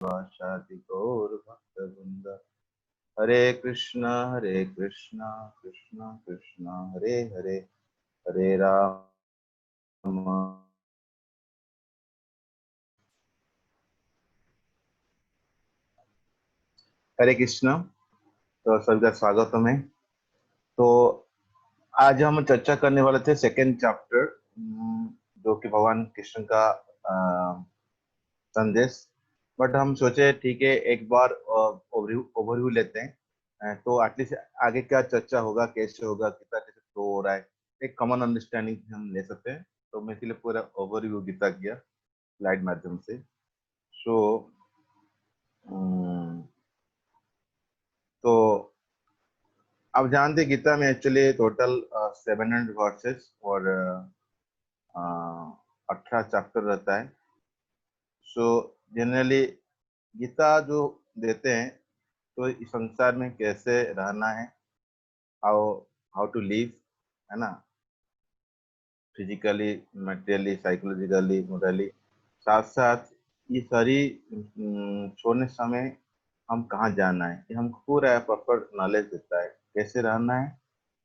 वाशाति गौर भक्त वृंद। हरे कृष्णा कृष्णा कृष्णा हरे हरे, हरे राम। हरे कृष्णा। तो सभी का स्वागतम है। तो आज हम चर्चा करने वाले थे सेकेंड चैप्टर, जो कि भगवान कृष्ण का संदेश। बट हम सोचे ठीक है एक बार ओवरव्यू लेते हैं, तो एटलीस्ट आगे क्या चर्चा होगा, कैसे होगा, कितना कैसे फ्लो हो रहा है, एक कॉमन अंडरस्टैंडिंग हम ले सकते हैं। तो मैं इसलिए पूरा ओवरव्यू गीता किया स्लाइड माध्यम से। सो तो आप जानते हैं गीता में एक्चुअली टोटल 700 वर्सेस और 18 चैप्टर रहता है। सो जनरली गीता जो देते हैं तो इस संसार में कैसे रहना है, हाउ हाउ टू लिव, है ना, फिजिकली, मटेरियली, साइकोलॉजिकली, मोरली। साथ साथ ये सारी छोड़ने समय हम कहाँ जाना है, ये हमको पूरा प्रॉपर नॉलेज देता है कैसे रहना है,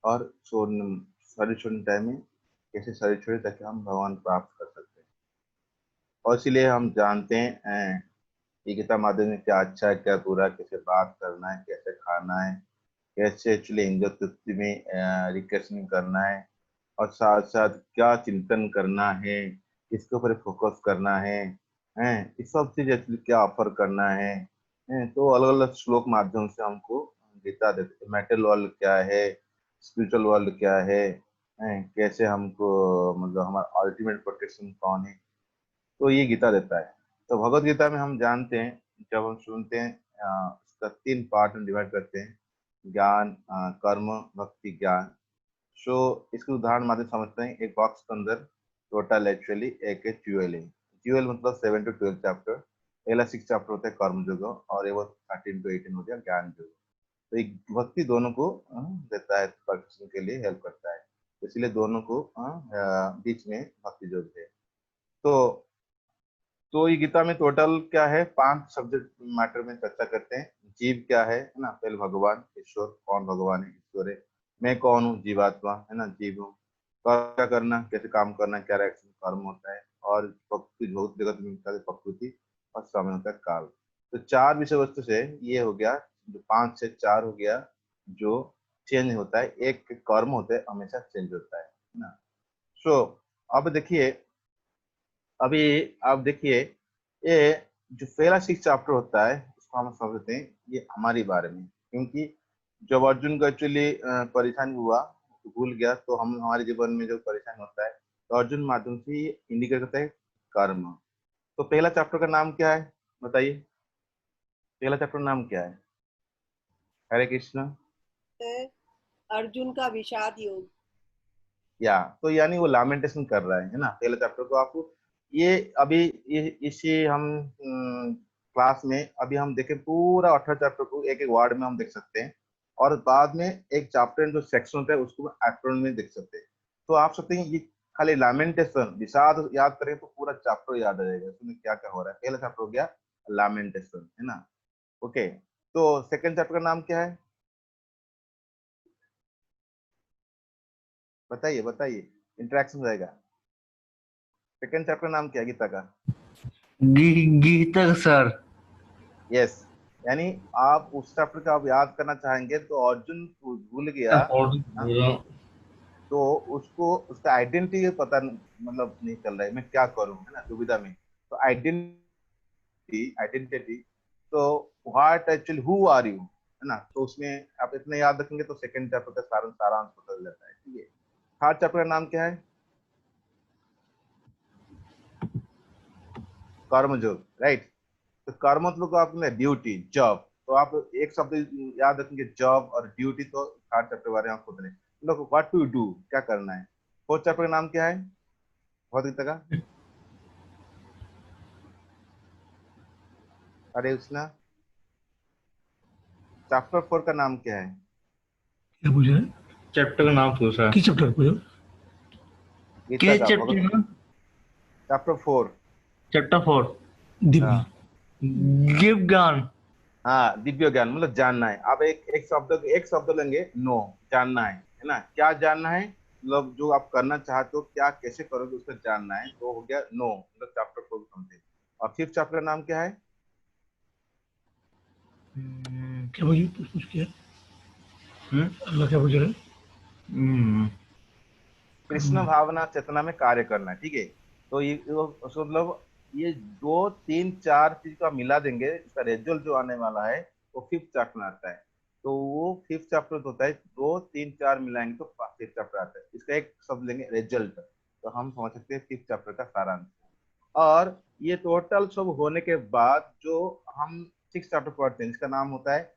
और छोड़ने शरीर छोड़ने टाइम में कैसे शरीर छोड़े ताकि हम भगवान प्राप्त कर सकते हैं। और इसीलिए हम जानते हैं ये गीता माध्यम में क्या अच्छा है क्या बुरा, कैसे बात करना है, कैसे खाना है, कैसे एक्चुअली इंद्रिय तृप्ति में रिक्वेस्टिंग करना है, और साथ साथ क्या चिंतन करना है, किसके ऊपर फोकस करना है, हैं इस सब चीज एक्चुअली क्या ऑफर करना है, हैं। तो अलग अलग श्लोक माध्यम से हमको गीता देते हैं। मेटल वर्ल्ड क्या है, स्पिरिचुअल वर्ल्ड क्या है, हैं कैसे हमको, मतलब हमारा अल्टीमेट प्रोटेक्शन कौन है, तो ये गीता देता है। तो भगवत गीता में हम जानते हैं, जब हम सुनते हैं इसका 3 पार्ट में डिवाइड करते हैं, ज्ञान, कर्म, भक्ति, ज्ञान। सो इसके उदाहरण माध्यम समझते हैं। एक बॉक्स के अंदर टोटल एक्चुअली एक ज्यूएल है। ज्यूएल मतलब 7 to 12 चैप्टर। पहला 6 चैप्टर होता है कर्म युग, और ये वो 13 to 18 हो गया ज्ञान युग। तो एक भक्ति दोनों को देता है, परफेक्शन के लिए हेल्प करता है, इसलिए दोनों को बीच में भक्ति योग है। तो ये गीता में टोटल क्या है, 5 सब्जेक्ट मैटर में चर्चा करते हैं। जीव क्या है ना, पहले भगवान ईश्वर, कौन भगवान है, ईश्वर है। मैं कौन हूँ, जीवात्मा है ना, जीव हूँ। क्या करना, कैसे काम करना, क्या रिएक्शन कर्म होता है, और प्रकृति भौत जगत में होता है प्रकृति, और समय होता है काल। तो 4 विषय वस्तु से ये हो गया, जो 5 से 4 हो गया जो चेंज होता है। एक कर्म होता है हमेशा चेंज होता है ना। सो अब देखिए, अभी आप देखिए, ये जो पहला 6 चैप्टर होता है उसको हम समझते हैं ये हमारे बारे में, क्योंकि जब अर्जुन को एक्चुअली परेशानी हुआ, भूल गया, तो हम हमारे जीवन में जो परेशानी होता है तो अर्जुन माध्यम से ये इंडिकेट करता है कर्म। तो पहला चैप्टर का नाम क्या है बताइए, पहला चैप्टर नाम क्या है? हरे कृष्ण। अर्जुन का विषाद योग। या तो यानी वो लामेंटेशन कर रहा है ना, पहले चैप्टर को आपको ये अभी इसी हम क्लास में अभी हम देखें पूरा 18 चैप्टर को एक एक वर्ड में हम देख सकते हैं, और बाद में एक चैप्टर जो सेक्शन होता है उसको एक्रोन में देख सकते हैं। तो आप सकते हैं ये खाली लामेंटेशन विषाद याद करें तो पूरा चैप्टर याद आ जाएगा उसमें क्या क्या हो रहा है। पहला चैप्टर हो गया लामेंटेशन, है ना। ओके, तो सेकंड चैप्टर का नाम क्या है बताइए बताइए, इंटरेक्शन हो जाएगा। सेकंड चैप्टर नाम क्या है गीता का? गीता सर। यस, यानी आप उस चैप्टर का आप याद करना चाहेंगे तो अर्जुन भूल गया, तो उसको उसका आइडेंटिटी पता मतलब नहीं चल रहा है, मैं क्या करूं, है ना, दुविधा में। तो आइडेंटिटी, तो what actually who are you, है ना। तो उसमें आप इतना याद रखेंगे तो सेकंड चैप्टर का सारांश पता चल जाता है। ठीक है, थर्ड चैप्टर का नाम क्या है? कर्मयोग, राइट। तो कर्म मतलब आपने ड्यूटी, जॉब। तो आप एक शब्द याद रखेंगे, जॉब और ड्यूटी। तो थर्ड चैप्टर बारे में आप खुद लोग व्हाट टू डू, क्या करना है। फोर्थ चैप्टर का नाम क्या है भौतिकता का? अरे उसना, चैप्टर 4 का नाम क्या है? क्या पूछा है? चैप्टर का नाम पूछा, किस चैप्टर पूछा? गीता का चैप्टर ना? चैप्टर 4। चैप्टर 4 दिव्य। हाँ, गिव ज्ञान। हाँ, दिव्य ज्ञान मतलब जानना है। आप एक शब्द लेंगे, नो, जानना है ना। क्या जानना है, मतलब जो आप करना चाहते हो, क्या कैसे करोगे उसको जानना है, तो हो गया नो, मतलब चैप्टर को समझे। और फिफ्थ चैप्टर का नाम क्या है? क्या भाई कुछ किया? अल्लाह क्या पूछ रहे हैं? कृष्ण भावना चेतना में कार्य करना है, ठीक है। तो ये उसको मतलब ये दो तीन चार चीज का मिला देंगे, इसका रिजल्ट जो आने वाला है वो फिफ्थ चैप्टर में आता है। तो वो फिफ्थ चैप्टर होता है, दो तीन चार मिलाएंगे तो फिफ्थ चैप्टर आता है। इसका एक शब्द लेंगे रिजल्ट, तो हम समझ सकते हैं फिफ्थ चैप्टर का सारांश। और ये टोटल सब होने के बाद जो हम सिक्स चैप्टर पढ़ते हैं, जिसका नाम होता है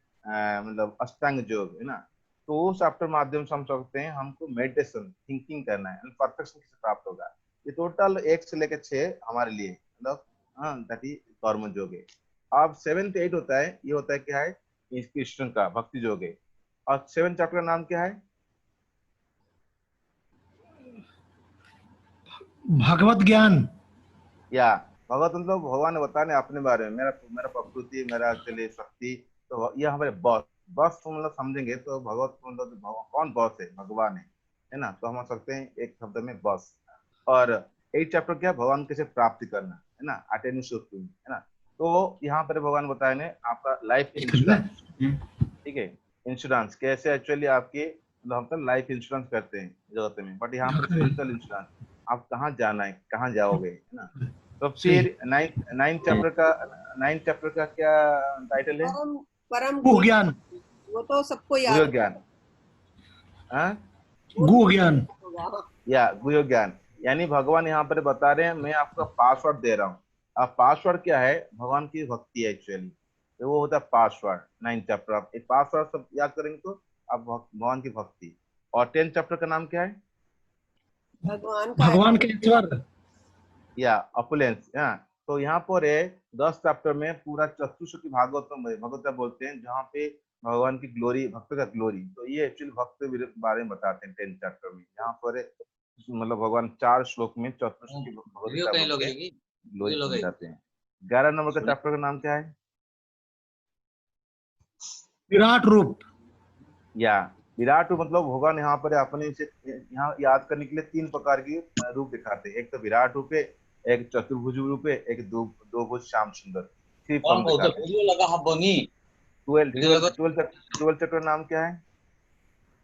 मतलब अष्टांग योग, है ना। तो उस चैप्टर माध्यम से हम सकते हैं हमको मेडिटेशन थिंकिंग करना है, परफेक्शन कैसे प्राप्त होगा। ये टोटल 1 से लेकर 6 हमारे लिए, मतलब हाँ दैट इज कर्म योग है। अब 7 से 8 होता है, ये होता है क्या है, कृष्ण का भक्ति योग है। और 7 चैप्टर का नाम क्या है? भागवत ज्ञान। या भगवत मतलब भगवान ने बताने अपने बारे में, मेरा मेरा प्रकृति, मेरा चलिए शक्ति। तो ये हमारे बॉस, बॉस को मतलब समझेंगे तो भगवत को मतलब कौन बॉस है? भगवान है ना। तो हम समझ सकते हैं एक शब्द में बॉस। और 8 चैप्टर क्या, भगवान कैसे प्राप्ति करना, है ना, अटेनिंग सुप्रीम, है ना। तो यहाँ पर भगवान बताए ने आपका लाइफ इंश्योरेंस, ठीक है। इंश्योरेंस कैसे एक्चुअली आपकी, मतलब हम तो लाइफ इंश्योरेंस करते हैं जगत में, बट यहाँ पर स्पिरिचुअल इंश्योरेंस, आप कहाँ जाना है, कहाँ जाओगे, है ना। तो सही। फिर नाइन्थ चैप्टर का क्या टाइटल है? परम परम गुह गुह्य, ज्ञान। वो तो सबको गुह्य याद ज्ञान। हाँ, वो तो गुह ज्ञान। होगा। या गुह्य ज्ञान। यानी भगवान यहाँ पर बता रहे हैं मैं आपको पासवर्ड दे रहा हूँ। अब पासवर्ड क्या है? भगवान की भक्ति है एक्चुअली, तो वो होता है पासवर्ड। 9 चैप्टर आप एक पासवर्ड सब याद करेंगे तो आप भगवान की भक्ति। और 10 चैप्टर का नाम क्या है? भगवान का भगवान के ईश्वर। या अपुलेंस, हाँ। तो यहाँ पर है 10 चैप्टर में पूरा चतुश्रुति भागवत में भगवत बोलते हैं, जहाँ पे भगवान की ग्लोरी, भक्त का ग्लोरी। तो ये एक्चुअली भक्त के बारे में बताते हैं 10 चैप्टर में। यहाँ पर है, मतलब भगवान 4 श्लोक में चतुश्रुति वीडियो भगवत कहीं बोलते हैं, लगेगी, ग्लोरी वीडियो लगेगी। समझाते हैं। 11 नंबर का चैप्टर का नाम क्या है? विराट रूप। या विराट रूप, मतलब भगवान यहाँ पर अपने से यहाँ याद करने के लिए 3 प्रकार की रूप दिखाते हैं। एक तो विराट रूप है, एक चतुर्भुज रूप है, एक दो दो भुज श्याम सुंदर, 3 कौन फॉर्म कौन दिखाते हैं। वीडियो लगा हबनी, ट्वेल्व वीडियो ट्वेल्व लगा। ट्वेल्व ट्वेल्व चैप्टर नाम क्या है?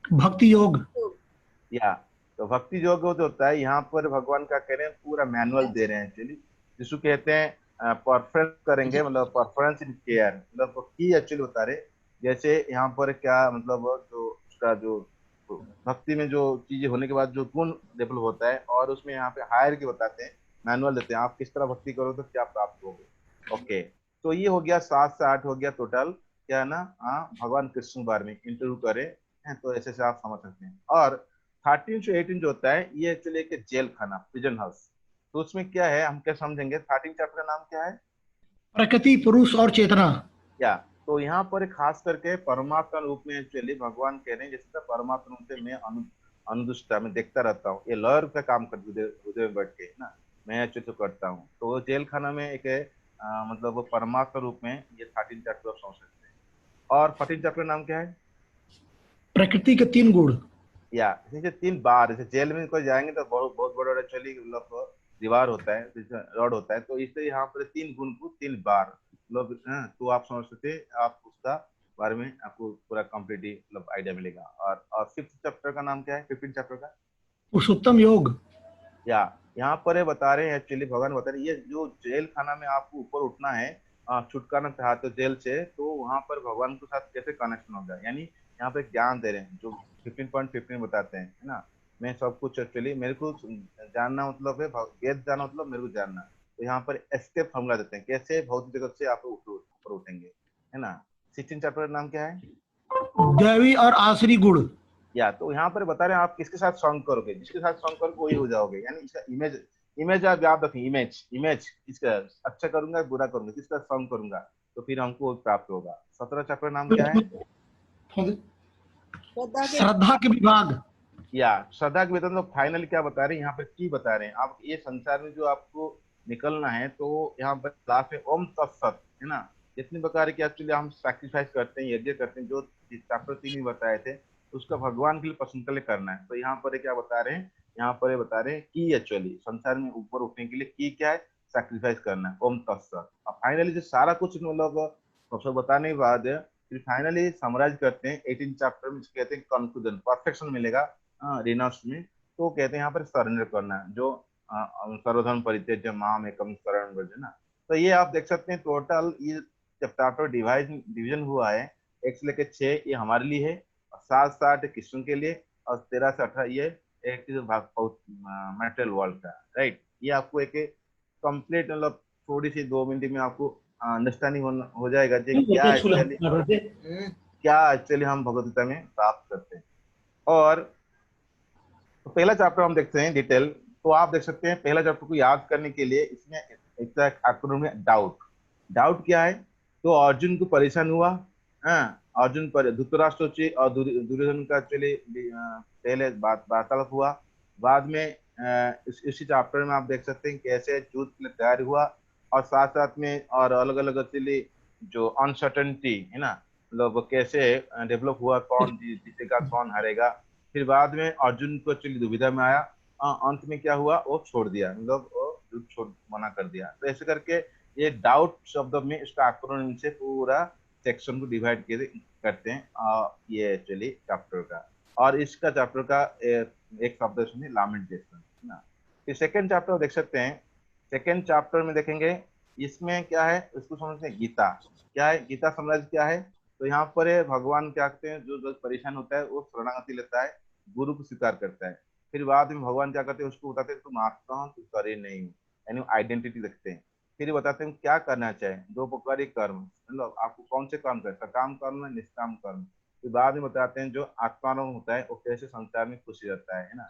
भक्ति योग। या तो भक्ति योग जो होता है, यहाँ पर भगवान का कह रहे हैं पूरा मैनुअल दे रहे हैं एक्चुअली, जिसको कहते हैं परफरेंस करेंगे, मतलब परफरेंस इन केयर, मतलब की एक्चुअली बता रहे। जैसे यहाँ पर क्या मतलब जो उसका जो भक्ति में जो चीजें होने के बाद जो गुण डेवलप होता है, और उसमें यहाँ पे हायर के बताते हैं, मैनुअल देते हैं आप किस तरह भक्ति करो तो क्या प्राप्त होगे। ओके, तो ये हो गया 7 से 8 हो गया टोटल, क्या है ना। हाँ, भगवान कृष्ण के बारे में इंटरव्यू करें हैं, तो ऐसे से आप समझ सकते हैं। और 13 से 18 जो होता है, ये एक्चुअली एक जेल खाना, प्रिजन हाउस। तो उसमें क्या है, हम क्या समझेंगे? 13 चैप्टर का नाम क्या है? प्रकृति, पुरुष और चेतना। क्या, तो यहाँ पर खास करके परमात्मा रूप में एक्चुअली भगवान कह रहे हैं, जैसे परमात्मा रूप से मैं अनुदुष्टा मैं देखता रहता हूँ, ये लॉयर का काम कर हृदय हृदय में बैठ के, है ना। मैं एक्चुअली तो करता हूँ, तो वो जेल खाना में एक है, मतलब वो परमात्मा रूप में ये 13 चैप्टर आप समझ सकते हैं। और 14 चैप्टर का नाम क्या है? प्रकृति के 3 गुण। या जैसे 3 बार, जैसे जेल में कोई जाएंगे तो बहुत बहुत बड़ा एक्चुअली मतलब दीवार होता है, जैसे रॉड होता है, तो इससे यहाँ पर 3 गुण को 3 बार मतलब, तो आप समझ सकते हैं, आप उसका बारे में आपको पूरा कंप्लीट मतलब आइडिया मिलेगा। और 5th चैप्टर का नाम क्या है? 15 चैप्टर का? पुरुषोत्तम योग। या यहाँ पर ये बता रहे हैं एक्चुअली, भगवान बता रहे हैं ये जो जेल खाना में आपको ऊपर उठना है, छुटकारा चाहते हो जेल से, तो वहां पर भगवान के साथ कैसे कनेक्शन होगा, यानी यहाँ पे ज्ञान दे रहे हैं जो 15.15 बताते हैं, है ना। मैं सब कुछ एक्चुअली मेरे को जानना मतलब है, वेद जानना मतलब मेरे को जानना। तो यहाँ पर एस्केप फॉर्मूला देते हैं, कैसे भौतिक जगत से आप ऊपर उठेंगे, है ना। 16 चैप्टर का नाम क्या है? दैवी और आसरी गुण। या तो यहाँ पर बता रहे हैं आप किसके साथ सॉन्ग करोगे, जिसके साथ सॉन्ग करोगे वही हो जाओगे, यानी इसका इमेज, इमेज आप याद रखें, इमेज इमेज किसका, अच्छा करूंगा बुरा करूंगा, किसका सॉन्ग करूंगा, तो फिर हमको प्राप्त होगा। 17 चैप्टर नाम क्या है? श्रद्धा के श्रद्धा के विभाग। या श्रद्धा के वेतन, तो फाइनली क्या बता रहे हैं यहाँ पर, की बता रहे हैं आप ये संसार में जो आपको निकलना है, तो यहाँ पर लास्ट में ओम तत्सत, है ना, जितनी प्रकार की एक्चुअली हम सैक्रिफाइस करते हैं, यज्ञ करते हैं, जो चैप्टर 3 में बताए थे, उसका भगवान के लिए प्रसन्न के लिए करना है। तो यहाँ पर क्या बता रहे हैं, यहाँ पर ये बता रहे हैं कि एक्चुअली संसार में ऊपर उठने के लिए की क्या है, सैक्रिफाइस करना है। ओम तत्सत। अब फाइनली जो सारा कुछ मतलब सब बताने के बाद फिर फाइनली समराइज करते हैं 18 चैप्टर में, कहते हैं कंक्लूजन, परफेक्शन मिलेगा रिनाउंस में। तो कहते हैं यहाँ पर सरेंडर करना है, जो सर्वधर्म परित्यज्य माम एकम शरणं व्रज ना। तो ये आप देख सकते हैं टोटल ये जब चैप्टर डिवीजन हुआ है, 1 से लेकर 6 ये हमारे लिए है, और 7 से 8 कृष्ण के लिए, और 13 से 18 ये एक मेटेरियल वर्ल्ड का, राइट। ये आपको एक कंप्लीट मतलब थोड़ी सी 2 मिनट में आपको अंडरस्टैंडिंग हो जाएगा कि क्या एक्चुअली हम भगवद गीता में प्राप्त करते हैं। और तो पहला चैप्टर हम देखते हैं डिटेल। तो आप देख सकते हैं पहला चैप्टर को याद करने के लिए इसमें एक एक्रोनिम है डाउट। डाउट क्या है, तो अर्जुन को परेशान हुआ, अर्जुन पर धृतराष्ट्र और दुर्योधन का चले पहले वार्तालाप हुआ। बाद में इसी चैप्टर में आप देख सकते हैं कैसे युद्ध के लिए तैयार हुआ, और साथ साथ में और अलग अलग एक्चुअली जो अनसर्टेनिटी है ना, मतलब कैसे डेवलप हुआ, कौन जीतेगा कौन हारेगा। फिर बाद में अर्जुन को एक्चुअली दुविधा में आया, अंत में क्या हुआ, वो छोड़ दिया, मतलब वो युद्ध छोड़ मना कर दिया। तो ऐसे करके ये डाउट शब्द में इसका एक्रोनिम से पूरा सेक्शन को डिवाइड करते हैं ये एक्चुअली चैप्टर का। और इसका चैप्टर का एक शब्द सुनिए, लैमेंटेशन ना। फिर सेकंड चैप्टर देख सकते हैं। सेकंड चैप्टर में देखेंगे इसमें क्या है, इसको समझते हैं गीता क्या है, गीता समराइज क्या है। तो यहाँ पर भगवान क्या कहते हैं, जो परेशान होता है वो शरणागति लेता है, गुरु को स्वीकार करता है। फिर बाद में भगवान क्या करते हैं, उसको बताते हैं तुम आत्मा हो, तुम करे नहीं हो, यानी आइडेंटिटी रखते हैं। फिर बताते हैं क्या करना चाहिए, 2 प्रकार के कर्म, मतलब आपको कौन से काम करना, सकाम कर्म, निष्काम कर्म। फिर बाद में बताते हैं जो आत्मा होता है वो कैसे संसार में खुशी रहता है ना।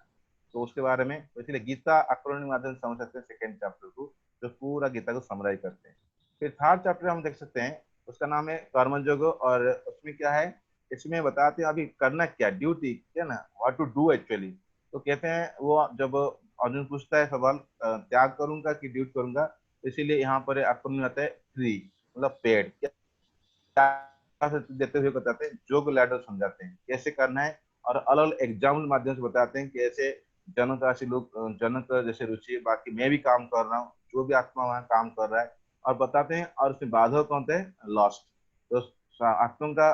तो उसके बारे में, तो इसलिए गीता एक्रोनिम के माध्यम से समझ सकते हैं सेकंड चैप्टर को, जो पूरा गीता को समराइज करते हैं। फिर थर्ड चैप्टर हम देख सकते हैं, उसका नाम है कर्मयोग। और उसमें क्या है, इसमें बताते हैं अभी करना क्या, ड्यूटी क्या ना, व्हाट टू डू एक्चुअली। तो कहते हैं वो जब अर्जुन पूछता है सवाल त्याग करूंगा कि ड्यूटी करूंगा, तो इसीलिए यहाँ पर एक्रोनिम आता है फ्री, मतलब पेड। क्या देते हुए बताते हैं, जोग लैडर समझाते हैं कैसे करना है, और अलग अलग एग्जाम्पल माध्यम से बताते हैं कैसे जनक राशि लोग, जनक जैसे रुचि, बाकी मैं भी काम कर रहा हूँ, जो भी आत्मा वहां काम कर रहा है, और बताते हैं। और उसमें बाधक कौन है, लॉस्ट। तो आत्मा का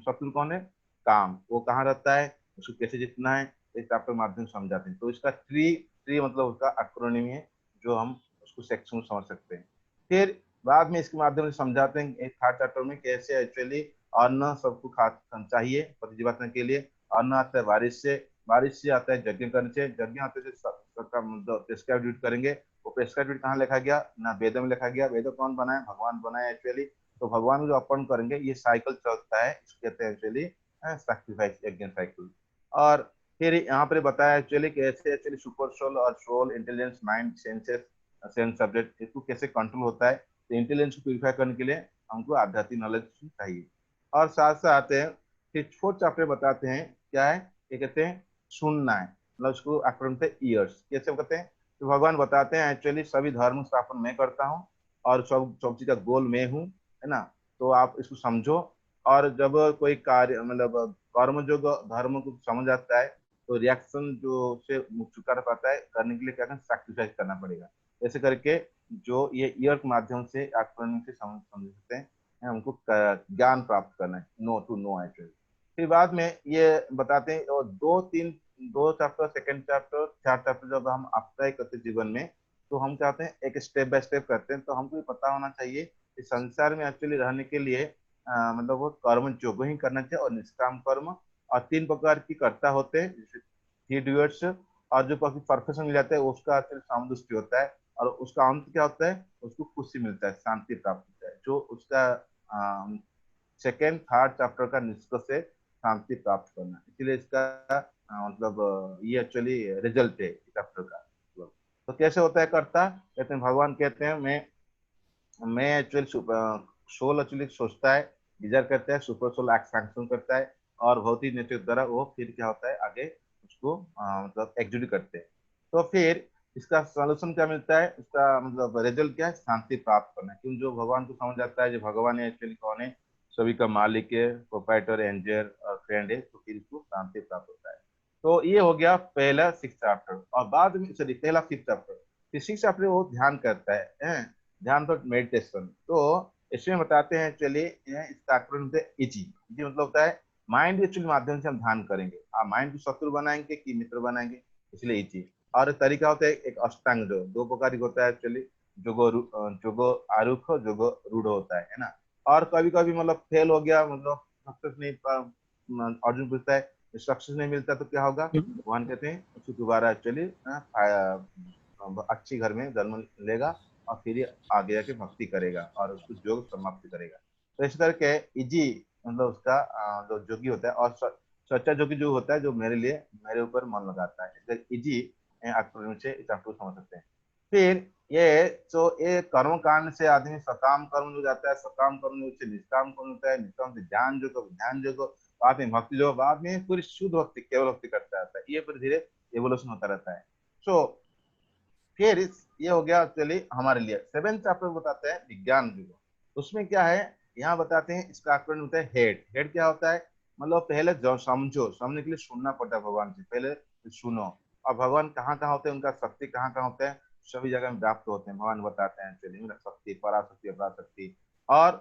शत्रु कौन है, काम, वो कहाँ रहता है, उसको कैसे जीतना है, इस चैप्टर माध्यम से समझाते हैं। तो इसका ट्री ट्री मतलब उसका एक्रोनिम है, जो हम उसको सेक्शन में समझ सकते हैं। फिर बाद में इसके माध्यम से समझाते हैं एक थर्ड चैप्टर में कैसे एक्चुअली अन्न सबको खा चाहिए प्रतिजीवात्मा के लिए। अन्न आता है बारिश से आता है यज्ञ करने से, यज्ञ आते से सबका मतलब प्रेस्क्राइब ड्यूटी करेंगे। वो प्रेस्क्राइब ड्यूटी कहाँ लिखा गया ना, वेद में लिखा गया। वेद कौन बनाया, भगवान बनाया एक्चुअली। तो भगवान जो अर्पण करेंगे, ये साइकिल चलता है, इसको कहते हैं एक्चुअली सैक्रिफाइस यज्ञ साइकिल। और फिर यहाँ पर बताया एक्चुअली कैसे एक्चुअली सुपर सोल और soul, intelligence, mind, senses, sense subject, इसको कैसे कंट्रोल होता है। तो इंटेलिजेंस को प्यूरिफाई करने के लिए हमको आध्यात्मिक नॉलेज चाहिए। और साथ साथ आते हैं फिर फोर्थ चैप्टर बताते हैं क्या है, क्या कहते हैं, सुनना है, मतलब उसको एक्रोनिम से ईयर्स कैसे कहते हैं। तो भगवान बताते हैं एक्चुअली सभी धर्म स्थापन मैं करता हूँ, और सब सब चीज का गोल मैं हूँ, है ना। तो आप इसको समझो। और जब कोई कार्य मतलब कर्म जो धर्म को समझ आता है, तो रिएक्शन जो से छुटकारा पाता है, करने के लिए क्या करना, सैक्रिफाइस करना पड़ेगा। ऐसे करके जो ये ईयर के माध्यम से एक्रोनिम से समझ सकते हैं, हमको ज्ञान प्राप्त करना है, नो टू नो एक्चुअली। फिर बाद में ये बताते हैं, और 2 chapter, second chapter, third chapter जब हम अप्लाई करते हैं जीवन में, तो हम चाहते हैं एक स्टेप बाय स्टेप करते हैं। तो हमको ये पता होना चाहिए कि संसार में एक्चुअली रहने के लिए मतलब वो कर्म जो ही करना चाहिए, और निष्काम कर्म। और 3 प्रकार की कर्ता होते हैं, जैसे थ्री डूअर्स। और जो परफेक्शन मिल जाता है उसका सामदृष्टि होता है, और उसका अंत क्या होता है, उसको खुशी मिलता है, शांति प्राप्त होता है, जो उसका सेकेंड थर्ड चैप्टर का निष्कर्ष है, शांति प्राप्त करना। इसीलिए इसका मतलब ये एक्चुअली रिजल्ट है चैप्टर का मतलब। तो कैसे होता है कर्ता, कहते हैं भगवान कहते हैं मैं एक्चुअली सोल एक्चुअली सोचता है, डिजायर करता है, सुपर सोल एक्सपेंशन करता है, और भौतिक नेचर द्वारा वो फिर क्या होता है आगे उसको मतलब एग्जीक्यूट करते हैं। तो फिर इसका सॉल्यूशन क्या मिलता है, इसका मतलब रिजल्ट क्या है, शांति प्राप्त करना है। क्यों, जो भगवान को समझ आता है जो भगवान एक्चुअली कौन है, सभी का मालिक है, प्रोपाइटर, एंजर और फ्रेंड है, तो फिर इसको शांति प्राप्त होता है। तो ये हो गया पहला 6 चैप्टर। और बाद में सॉरी पहला 5 चैप्टर, फिर 6 चैप्टर वो ध्यान करता है, ध्यान तो मेडिटेशन। तो इसमें बताते हैं चलिए इसका एक्रोनिम होता है इजी। इजी मतलब होता है माइंड एक्चुअली माध्यम से हम ध्यान करेंगे। आप माइंड को शत्रु बनाएंगे कि मित्र बनाएंगे, इसलिए इजी। और एक तरीका होता है एक अष्टांग योग, दो प्रकार का होता है एक्चुअली, जोगो आरुख और जोगो रूढ़ होता है ना। और कभी कभी मतलब फेल हो गया, मतलब सक्सेस नहीं अर्जुन पूछता है सक्सेस नहीं मिलता तो क्या होगा, भगवान कहते हैं उसको दोबारा एक्चुअली अच्छी घर में जन्म लेगा और फिर ये आगे जाके भक्ति करेगा और उसको योग समाप्त करेगा। तो इस करके इजी मतलब उसका जो जोगी होता है, और सच्चा जोगी जो होता है जो मेरे लिए मेरे ऊपर मन लगाता है, इसलिए इजी एक्रोनिम से इस आपको समझ सकते हैं। फिर ये जो ये कर्म कांड से आदमी सकाम कर्म हो जाता है, सकाम कर्म से निष्काम कर्म होता है, निष्काम से ध्यान जो ध्यान जो बाद में भक्ति जो, बाद में पूरी शुद्ध भक्ति केवल भक्ति करता रहता है। ये फिर धीरे एवोल्यूशन होता रहता है। सो फिर ये हो गया एक्चुअली हमारे लिए। 7 चैप्टर बताते हैं विज्ञान युग। उसमें क्या है, यहाँ बताते हैं इसका एक्रोनिम होता है हेड। हेड क्या होता है, मतलब पहले जो समझो, समझने के लिए सुनना पड़ता है भगवान से, पहले सुनो। और भगवान कहाँ कहाँ होते हैं, उनका शक्ति कहाँ कहाँ होता है, सभी जगह में व्याप्त होते हैं, भगवान बताते हैं चलिए शक्ति, पराशक्ति, अपराशक्ति। और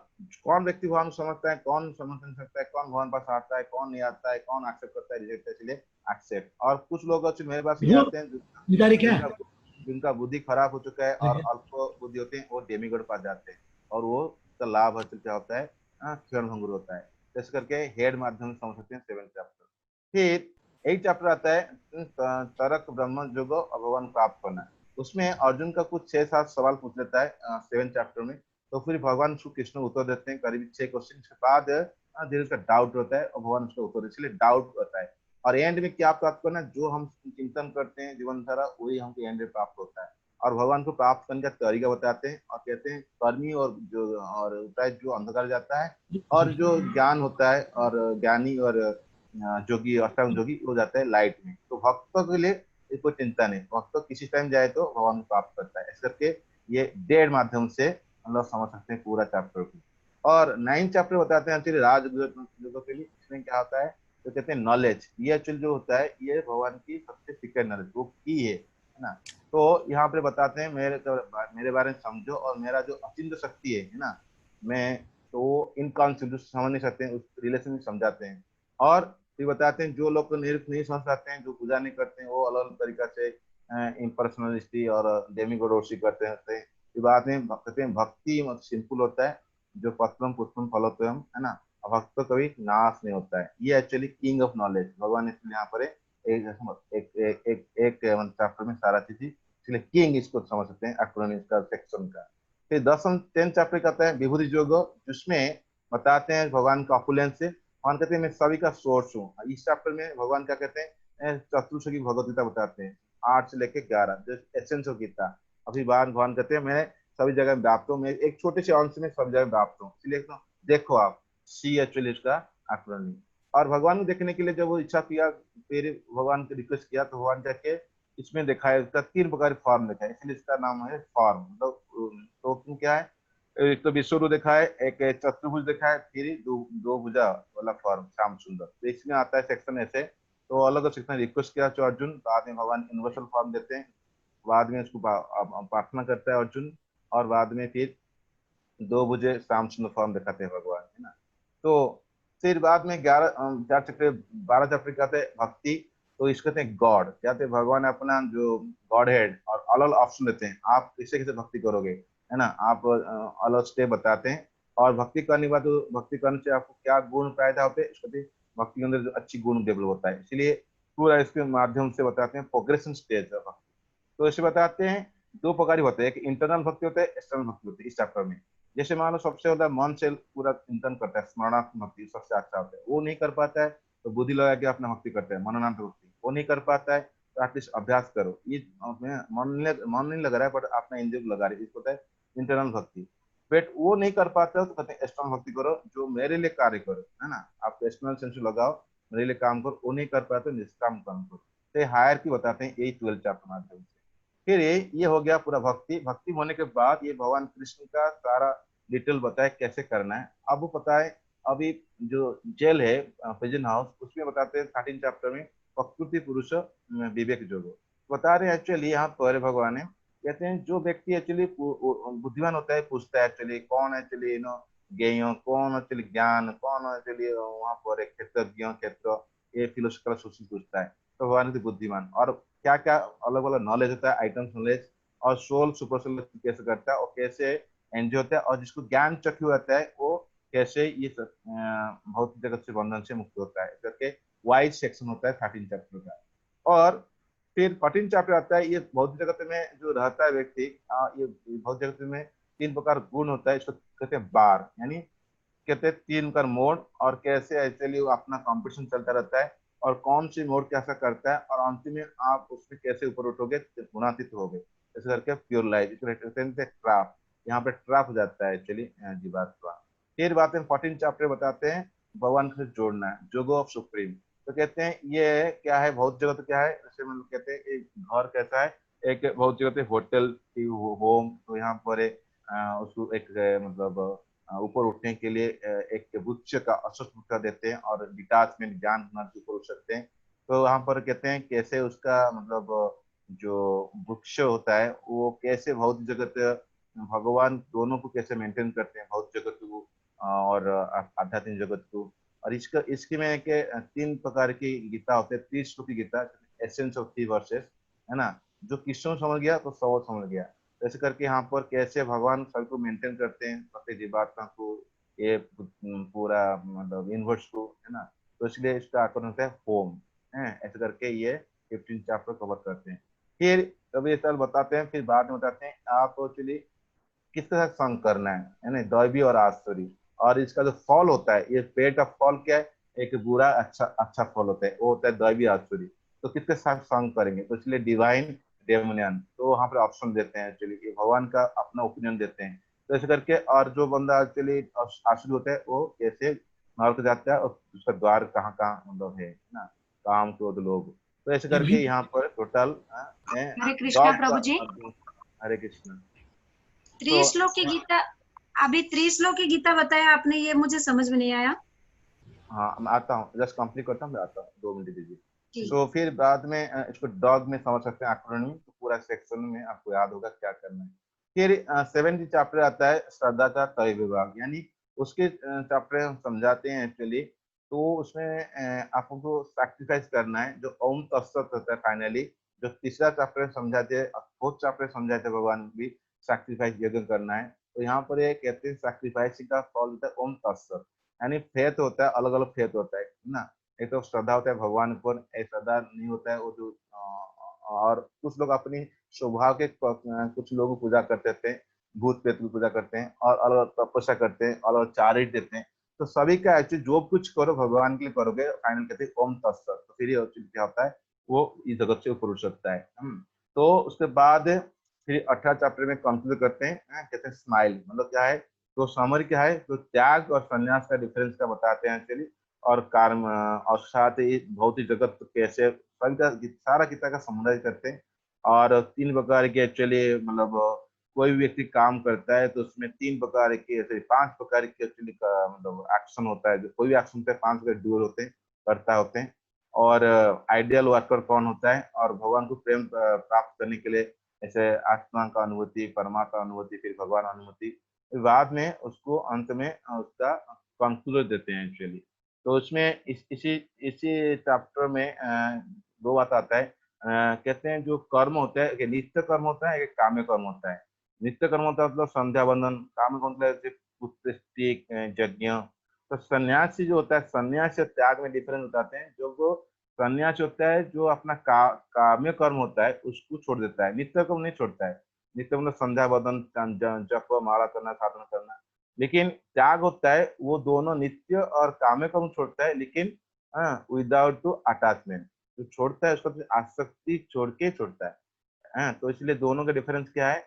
कौन व्यक्ति भगवान को समझता है, कौन समझ नहीं सकता है, कौन भगवान पास आता है, कौन नहीं आता है, कौन एक्सेप्ट करता है, रिजेक्ट है, इसलिए एक्सेप्ट। और कुछ लोग मेरे पास ये वो आते हैं गिटारी क्या है? जिनका जिनका बुद्धि खराब हो चुका है और देखिए अल्प बुद्धि होते हैं, वो डेमिगोड पास जाते हैं और वो का लाभ हासिल क्या होता है, क्षण भंगुर होता है। तो इस करके हेड माध्यम से समझ सकते हैं 7 चैप्टर। फिर 8 चैप्टर आता है तरक ब्रह्म योग और भगवान प्राप्त करना। उसमें अर्जुन का कुछ 6-7 सवाल पूछ लेता है 7 चैप्टर में। तो फिर भगवान उसको कृष्ण उत्तर देते हैं करीब 6 क्वेश्चन के बाद धीरे उसका डाउट होता है और भगवान उसका उत्तर, इसलिए डाउट होता है। और एंड में क्या प्राप्त करना, जो हम चिंतन करते हैं जीवन सारा वही हमको एंड में प्राप्त होता है। और भगवान को प्राप्त करने का तरीका बताते हैं और कहते हैं कर्मी और जो और होता है जो अंधकार जाता है, और जो ज्ञान होता है और ज्ञानी और जोगी अष्टांग जोगी हो जाता है लाइट में। तो भक्तों के लिए कोई चिंता नहीं, भक्त किसी टाइम जाए तो भगवान को प्राप्त करता है। इस करके ये 1.5 माध्यम से हम लोग समझ सकते हैं पूरा चैप्टर को। और 9 चैप्टर बताते हैं एक्चुअली राजयोग के लिए। इसमें क्या होता है, तो कहते हैं नॉलेज। ये एक्चुअली जो होता है ये भगवान की सबसे सीक्रेट नॉलेज, वो की है ना। तो यहाँ पे बताते हैं मेरे बारे में समझो, और मेरा जो अचिंत्य शक्ति है ना, मैं तो इनकॉन्सिबल समझ नहीं सकते, उस रिलेशन में समझाते हैं। और फिर बताते हैं जो लोग निरुक्त नहीं समझ पाते हैं, जो पूजा नहीं करते हैं, वो अलग अलग तरीका से इम्पर्सनलिस्टी और डेमिगोडोसी करते हैं। फिर बाद में कहते हैं भक्ति सिंपल होता है, जो पत्रम पुष्पम फलोत्तम है ना, भक्त तो कभी नाश नहीं होता है। ये एक्चुअली किंग ऑफ नॉलेज भगवान ने इसलिए यहाँ पर एक एक एक एक, एक चैप्टर में सारा चीज, इसलिए किंग इसको समझ सकते हैं एक्रोनिम का सेक्शन का। फिर 10 चैप्टर कहता है विभूति योग, जिसमें बताते हैं भगवान का ऑपुलेंस से। भगवान कहते हैं मैं सभी का सोर्स हूँ। इस चैप्टर में भगवान क्या कहते हैं, चतुर्थ की भगवत गीता बताते हैं 8 से लेके 11 जो एसेंस ऑफ गीता। अभी बार भगवान कहते हैं मैं सभी जगह व्याप्त हूँ, मैं एक छोटे से अंश में सब जगह व्याप्त हूँ, इसलिए तो देखो आप सी एक्चुअली इसका एक्रोनिम। और भगवान को देखने के लिए जब वो इच्छा किया, फिर भगवान को रिक्वेस्ट किया, तो भगवान जाके इसमें देखा है इसका 3 प्रकार फॉर्म देखा है, इसलिए इसका नाम है फॉर्म। तो क्या है, एक तो विश्वरूप देखा है, एक चतुर्भुज देखा है, फिर दो भुजा वाला फॉर्म श्याम सुंदर। तो इसमें आता है सेक्शन ऐसे। तो अलग अलग सेक्शन रिक्वेस्ट किया तो अर्जुन, बाद में भगवान यूनिवर्सल फॉर्म देते हैं, बाद में उसको प्रार्थना करता है अर्जुन, और बाद में फिर 2 भुजे श्याम सुंदर फॉर्म दिखाते हैं भगवान, है ना। तो फिर बाद में 4 चक्र 12 चक्र कहते हैं भक्ति। तो इसको कहते हैं गॉड, कहते हैं भगवान अपना जो गॉड हेड, और अलग अलग ऑप्शन देते हैं आप किसे किसे भक्ति करोगे, है ना। आप अलग स्टेप बताते हैं। और भक्ति करने के बाद तो भक्ति करने से आपको क्या गुण पैदा होते हैं, इसको भक्ति के अंदर जो अच्छी गुण डेवलप होता है, इसलिए पूरा इसके माध्यम से बताते हैं प्रोग्रेशन स्टेज ऑफ भक्ति। तो इसे बताते हैं 2 प्रकार होते हैं, एक इंटरनल भक्ति होता है, एक्सटर्नल भक्ति होती है इस चैप्टर में। जैसे मान लो सबसे ज्यादा मन से पूरा चिंतन करता है, स्मरणात्मक भक्ति सबसे अच्छा होता है, वो नहीं कर पाता है तो बुद्धि लगा के अपना भक्ति करता है, मननात्मक भक्ति। वो नहीं कर पाता है तो एटलीस्ट अभ्यास करो, ये मन नहीं लग रहा है बट अपना इंद्रिय लगा रहे, इसको होता है इंटरनल भक्ति। बट वो नहीं कर पाते हो तो कहते हैं एक्सटर्नल भक्ति करो, जो मेरे लिए कार्य करो, है ना। आप एक्सटर्नल सेंस लगाओ, मेरे लिए काम करो, वो नहीं कर पाते निष्काम काम करो। तो हायर की बताते हैं यही 12 चैप्टर माध्यम से। फिर ये हो गया पूरा भक्ति। भक्ति होने के बाद ये भगवान कृष्ण का सारा डिटेल बताए कैसे करना है। अब वो पता है, अभी जो जेल है प्रिजन हाउस, उसमें बताते हैं 13 चैप्टर में प्रकृति पुरुष विवेक जोगो बता रहे हैं। एक्चुअली यहाँ पर भगवान है, कहते हैं जो व्यक्ति एक्चुअली बुद्धिमान होता है, पूछता है एक्चुअली कौन एक्चुअली ज्ञेय, कौन एक्चुअली ज्ञान, कौन एक्चुअली वहाँ पर क्षेत्रज्ञ क्षेत्र, ये फिलोसफिकल क्वेश्चन पूछता है। तो भगवान की बुद्धिमान और क्या क्या अलग अलग नॉलेज होता है, आइटम्स नॉलेज, और सोल सुपर सोल कैसे करता है और कैसे एनर्जी होता है, और जिसको ज्ञान चक्षु रहता है वो कैसे ये भौतिक जगत से बंधन से मुक्त होता है करके वाइज सेक्शन होता है 13 चैप्टर का। और फिर 14 चैप्टर आता है, ये भौतिक जगत में जो रहता है व्यक्ति, ये भौतिक जगत में 3 प्रकार गुण होता है, इसको कहते हैं बार, यानी कहते हैं 3 प्रकार मोड, और कैसे एक्चुअली वो अपना कंपटीशन चलता रहता है और कौन सी मोड कैसा करता है, और अंतिम में आप उसमें कैसे ऊपर उठोगे, गुणातीत होगे, ऐसे करके प्योर लाइफ, इसको कहते हैं ट्रैप। यहाँ पे ट्रैप हो जाता है एक्चुअली जीवात्मा। फिर बात है 14 चैप्टर बताते हैं भगवान से जोड़ना है, जोगो ऑफ सुप्रीम। तो कहते हैं ये क्या है, भौतिक जगत क्या है, जैसे मतलब कहते हैं एक घर कैसा है, एक भौतिक जगत होटल की होम, तो यहाँ पर उसको एक मतलब ऊपर उठने के लिए एक वृक्ष का अस्वस्थ देते हैं और डिटाचमेंट ज्ञान के ऊपर उठ सकते हैं। तो वहां पर कहते हैं कैसे उसका मतलब जो वृक्ष होता है वो कैसे भौतिक जगत भगवान दोनों को कैसे मेंटेन करते हैं, भौतिक जगत को और आध्यात्मिक जगत को। और इसका इसके में के 3 प्रकार की गीता होते हैं, 30 श्लोक की गीता, एसेंस ऑफ 3 वर्सेस, है ना। जो कृष्ण समझ गया तो सब समझ गया। ऐसे करके यहाँ पर कैसे भगवान सबको मेंटेन करते हैं, प्रत्येक जीवात्मा को, ये पूरा मतलब यूनिवर्स को, है ना। तो इसलिए इसका आकलन होता है होम, है। ऐसे करके ये 15 चैप्टर कवर करते हैं। फिर कभी साल बताते हैं, फिर बाद में बताते हैं आप एक्चुअली किसके साथ संग करना है ना, दैवी और आसुरी। और इसका जो फल होता है, ये पेट का फल क्या है, एक बुरा अच्छा अच्छा फल होता है, वो होता है दैवी आसुरी। तो किसके साथ संग करेंगे, तो इसलिए डिवाइन डेमोनियन, तो वहां पर ऑप्शन देते हैं एक्चुअली, ये भगवान का अपना ओपिनियन देते हैं। तो ऐसे करके, और जो बंदा एक्चुअली आसुरी होता है वो कैसे नरक जाता है और उसका द्वार कहाँ कहाँ मतलब है ना, काम क्रोध लोग। तो ऐसे ये भी करके यहाँ पर टोटल हरे कृष्णा डॉग का प्रभु जी। हरे कृष्ण। तो त्रिश्लोक की गीता, अभी त्रिश्लोक की गीता बताया आपने, ये मुझे समझ में नहीं आया। हाँ मैं आता हूँ, जस्ट कंप्लीट करता हूँ, मैं आता हूँ, 2 मिनट दीजिए। जी। तो फिर बाद में इसको डॉग में समझ सकते हैं, एक्रोनिम, तो पूरा सेक्शन में आपको याद होगा क्या करना है। फिर 70 चैप्टर आता है श्रद्धा का तय विभाग, यानी उसके चैप्टर हम समझाते हैं एक्चुअली। तो उसमें आपको सैक्रिफाइस करना है, जो ओम तत्सत होता है फाइनली, जो तीसरा चैप्टर समझाते हैं, फोर्थ चैप्टर समझाते हैं भगवान भी सैक्रिफाइस यज्ञ करना है। तो यहाँ पर ये कहते हैं सैक्रिफाइसिंग का फल होता है ओम तत्सत, यानी फेथ होता है, अलग अलग फेथ होता है ना। एक तो श्रद्धा होता है भगवान पर, एक श्रद्धा नहीं होता है वो जो और कुछ लोग अपनी स्वभाव के कुछ लोग पूजा करते थे, भूत प्रेत की पूजा करते हैं, और अलग अलग तपस्या करते हैं, अलग अलग चारिट देते हैं। तो सभी का एक्चुअली जो कुछ करो भगवान के लिए करोगे, फाइनल कहते हैं ओम तत्सत। तो फिर ये क्या होता है, वो इस जगत से ऊपर उठ सकता है। तो उसके बाद फिर 18 चैप्टर में कंक्लूड करते हैं, कहते हैं स्माइल, मतलब क्या है। तो समर क्या है, तो त्याग और संन्यास का डिफरेंस का बताते हैं एक्चुअली, और कर्म और साथ ही भौतिक जगत कैसे सभी का सारा गीता का समुदाय करते हैं। और 3 प्रकार के एक्चुअली मतलब कोई भी व्यक्ति काम करता है तो उसमें 3 प्रकार के ऐसे 5 प्रकार के एक्चुअली मतलब एक्शन होता है, जो कोई भी एक्शन होता है 5 प्रकार डूअर होते हैं, करता होते हैं। और आइडियल वर्कर कौन होता है, और भगवान को प्रेम प्राप्त करने के लिए ऐसे आत्मा का अनुभूति, परमात्मा अनुभूति, फिर भगवान अनुभूति, बाद में उसको अंत में उसका कंक्लूजन देते हैं एक्चुअली। तो उसमें इसी इसी चैप्टर में 2 बात आता है। कहते हैं जो कर्म होता है, नित्य कर्म होता है, एक काम्य कर्म होता है। नित्य कर्म होता है मतलब संध्या वंदन, काम्य कर्म होता है पुष्टि यज्ञ। तो सन्यासी जो होता है, सन्यास या त्याग में डिफरेंस बताते हैं। जो वो सन्यास होता है जो अपना काम्य कर्म होता है उसको छोड़ देता है, नित्य कर्म नहीं छोड़ता है। नित्य मतलब संध्या वंदन, जप माला करना, साधना करना। लेकिन त्याग होता है वो दोनों नित्य और काम्य कर्म छोड़ता है, लेकिन विदाउट टू अटैचमेंट, जो छोड़ता है उसको आसक्ति छोड़ के छोड़ता है। तो इसलिए दोनों का डिफरेंस क्या है,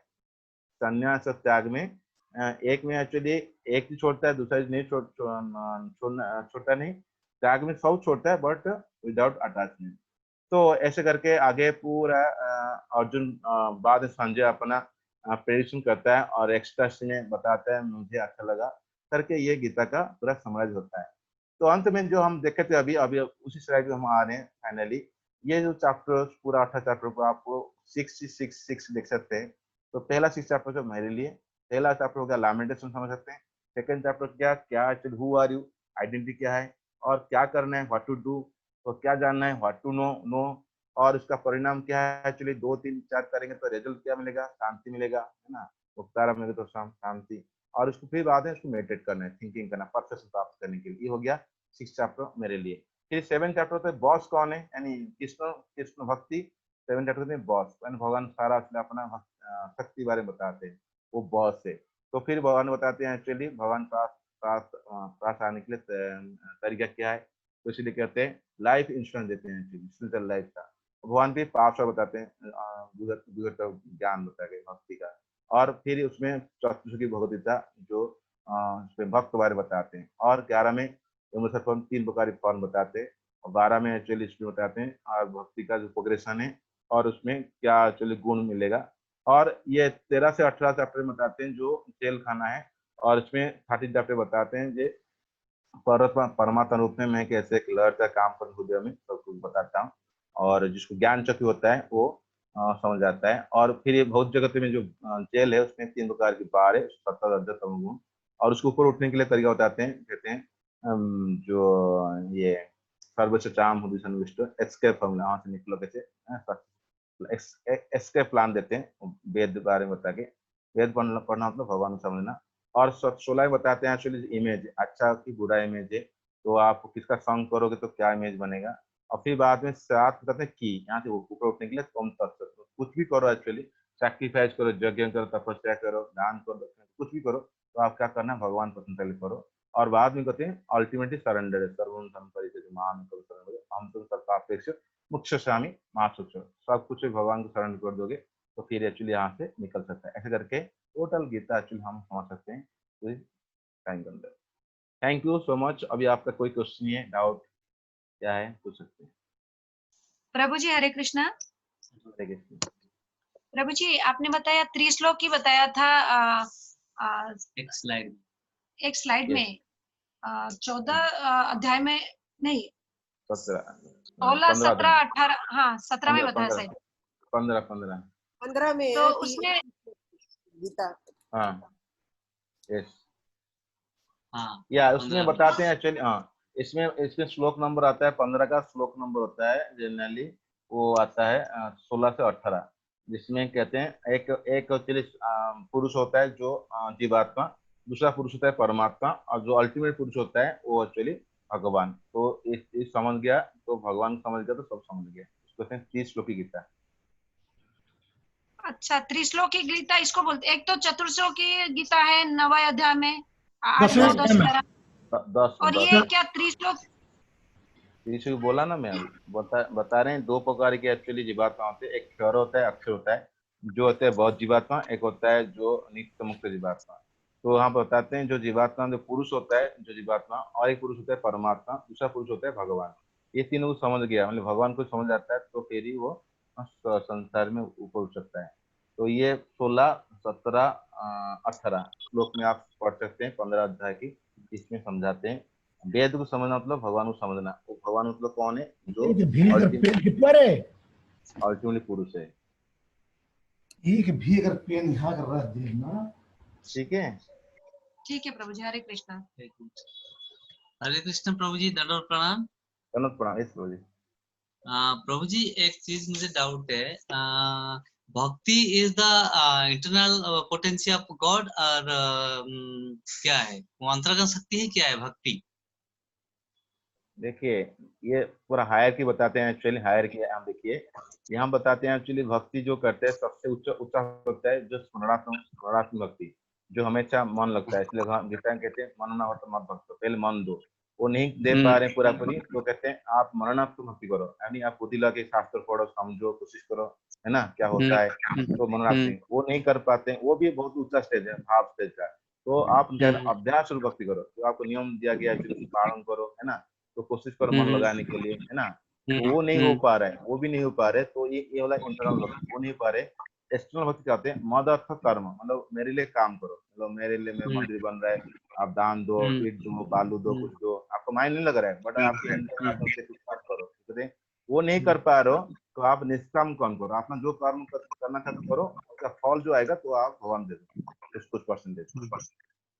संन्यास और त्याग में। एक में एक्चुअली एक ही छोड़ता है, दूसरा नहीं छोड़ना, छोड़ता नहीं। त्याग में सब छोड़ता है बट विदाउट अटैचमेंट। तो ऐसे करके आगे पूरा अर्जुन बाद में संजय अपना प्रेडिक्शन करता है और एक्स्ट्रा में बताता है मुझे अच्छा लगा करके, ये गीता का पूरा समराइज होता है। तो अंत में जो हम देखे थे अभी अभी उसी स्लाइड पे हम आ रहे हैं फाइनली। ये जो चैप्टर पूरा 18 चैप्टर को आपको 6 देख सकते हैं। तो पहला 6 चैप्टर जो मेरे लिए, पहला चैप्टर हो गया लैमेंटेशन, समझ सकते हैं। सेकंड चैप्टर क्या क्या actually who are you, identity क्या है और क्या करना है, व्हाट टू डू, तो क्या जानना है, व्हाट टू नो और उसका परिणाम क्या है। एक्चुअली 2 3 4 करेंगे तो रिजल्ट क्या मिलेगा, शांति मिलेगा, है ना। उपकारा मिलेगा तो शांति, और उसको फिर बाद में उसको मेडिटेट करना है, थिंकिंग करना, परफेक्शन प्राप्त करने के लिए। ये हो गया 6 चैप्टर मेरे लिए। फिर 7 चैप्टर होता है बॉस कौन है, यानी कृष्ण कृष्ण भक्ति। 7 चैप्टर में बॉस यानी भगवान सारा अपना शक्ति बारे में बताते हैं, वो बॉस है। तो फिर भगवान बताते हैं एक्चुअली भगवान पास आने के लिए तरीका क्या है। तो इसलिए कहते हैं लाइफ इंश्योरेंस देते हैं, एक्चुअली लाइफ का। भगवान भी पाप बताते हैं, ज्ञान बताया गया भक्ति का। और फिर उसमें चतुर्श्लोकी भगवद गीता जो उसमें भक्त बारे बताते हैं। और 11 में 3 प्रकार के फॉर्म बताते हैं, और 12 में एक्चुअली इसमें बताते हैं और भक्ति का जो प्रोग्रेशन है और उसमें क्या एक्चुअली गुण मिलेगा। और ये 13 से 18 चैप्टर में बताते हैं जो तेल खाना है, और इसमें 30 चैप्टर बताते हैं जो परमात्मा रूप में मैं कैसे एक लहर का काम कर हृदय में सब कुछ बताता हूँ। और जिसको ज्ञान चक्र होता है वो समझ आता है। और फिर ये भौत जगत में जो जेल है उसमें 3 प्रकार की बार है, सत्ता रजत तमोगुण, और उसको ऊपर उठने के लिए तरीका बताते हैं। कहते हैं जो ये सर्वोच्च चाम हुदी सन्विष्ट एस्केप फॉर्मूला, वहां से निकलो कैसे एस्केप प्लान देते हैं वेद बारे में बता के। वेद पढ़ना मतलब भगवान को समझना। और 16 बताते हैं एक्चुअली इमेज, अच्छा की बुरा इमेज है, तो आप किसका सॉन्ग करोगे तो क्या इमेज बनेगा। और फिर बाद में 7 बताते हैं की, यहाँ से ऊपर उठने के लिए कम तत्व, कुछ भी करो एक्चुअली, सैक्रिफाइस करो, यज्ञ करो, तपस्या करो, दान करो, कुछ भी करो, तो आप क्या करना है भगवान पसंद पहले करो। और बाद में कहते हैं अल्टीमेटली सरेंडर है, सर्वम मान करो, हम तुम सबका अपेक्ष मुख्य स्वामी मासूच, सब कुछ भगवान को सरेंडर कर दोगे तो फिर एक्चुअली यहाँ से निकल सकता है। ऐसे करके टोटल गीता एक्चुअली हम समझ सकते हैं टाइम के अंदर। Thank you so much. अभी आपका कोई क्वेश्चन है, डाउट क्या है, पूछ सकते हैं। प्रभु जी हरे कृष्णा। प्रभु जी आपने बताया त्रिश्लोक की बताया था एक स्लाइड में 14 अध्याय में नहीं, 16 17 18 हाँ 17 में बताया शायद 15 15 में तो है उसमें गीता। हाँ यस या उसमें बताते हैं एक्चुअली। हाँ इसमें इसमें श्लोक नंबर आता है 15 का श्लोक नंबर होता है जनरली, वो आता है 16 से 18, जिसमें कहते हैं एक एक एक्चुअली पुरुष होता है जो जीवात्मा, दूसरा पुरुष होता है परमात्मा, और जो अल्टीमेट पुरुष होता है वो एक्चुअली भगवान। तो इस समझ गया तो भगवान समझ गया तो सब समझ गया। इसको कहते हैं 30 श्लोकी गीता। अच्छा त्रिश्लोकी गीता इसको बोलते, एक तो चतुर्श्लोकी गीता है 9वें अध्याय में 8 10वें 9 10 अध्याय में। 11 और ये क्या त्रिश्लोक त्रिशु बोला ना मैं अभी, बता रहे हैं 2 प्रकार के एक्चुअली जीवात्मा होते हैं, एक क्षर होता है, अक्षर होता है, जो होता है बहुत जीवात्मा, एक होता है जो नित्य मुक्त जीवात्मा। तो हम बताते हैं जो जीवात्मा जो पुरुष होता है जो जीवात्मा, और एक पुरुष होता है परमात्मा, दूसरा पुरुष होता है भगवान। ये तीनों को समझ गया, मतलब भगवान को समझ आता है तो फिर ही वो संसार में ऊपर उठ सकता है। तो ये 16 17 18 श्लोक में आप पढ़ सकते हैं 15 अध्याय की, इसमें समझाते हैं। वेद को समझना मतलब भगवान को समझना। वो भगवान मतलब कौन है, जो अल्टीमेटली पुरुष है। एक भी अगर पेन यहाँ कर रहा है देखना, ठीक है प्रभु जी हरे कृष्णा। हरे कृष्ण प्रभु जी, दंडवत प्रणाम। दंडवत प्रणाम। इस प्रभु जी प्रभु जी एक चीज मुझे डाउट है, भक्ति is the internal potential of God, और क्या है वो अंतर्गत शक्ति है, क्या है भक्ति? देखिए ये पूरा हायर की बताते हैं एक्चुअली, हायर की हम देखिए यहाँ बताते हैं एक्चुअली भक्ति जो करते हैं सबसे ऊंचा होता है जो स्मरणात्मक भक्ति, जो हमेशा मन लगता है। इसलिए गीता कहते हैं मन ना हो तो मत भक्तो, पहले मन दो। वो नहीं दे पा रहे पूरा पूरी तो कहते हैं आप मननात्मक भक्ति करो, यानी आप बुद्धि लगे शास्त्र पढ़ो, समझो, कोशिश करो, है ना क्या होता है, तो मननात्मक वो नहीं कर पाते, वो भी बहुत ऊंचा स्टेज है, भाव स्टेज का। तो आप अभ्यास भक्ति करो, तो आपको नियम दिया गया है पालन करो, है ना, तो कोशिश करो मन लगाने के लिए, है ना। तो वो नहीं हो पा रहा है, वो भी नहीं हो पा रहे, तो ये वाला इंटरनल भक्ति वो नहीं हो पा रहे। एक्सटर्नल भक्ति कहते हैं मद अर्थ कर्म, मतलब मेरे लिए काम करो, मतलब मेरे लिए मैं मंदिर बन रहा है, आप दान दो, ईट दो, बालू दो, कुछ दो, आपको माइंड नहीं लग रहा है, बट आपके अंदर आप उनसे कुछ काम करो, ठीक है। वो नहीं कर पा रहे हो तो आप निष्काम कर्म करो, अपना जो कर्म करना चाहते हो करो, उसका फल जो आएगा तो आप भगवान दे दो कुछ परसेंटेज।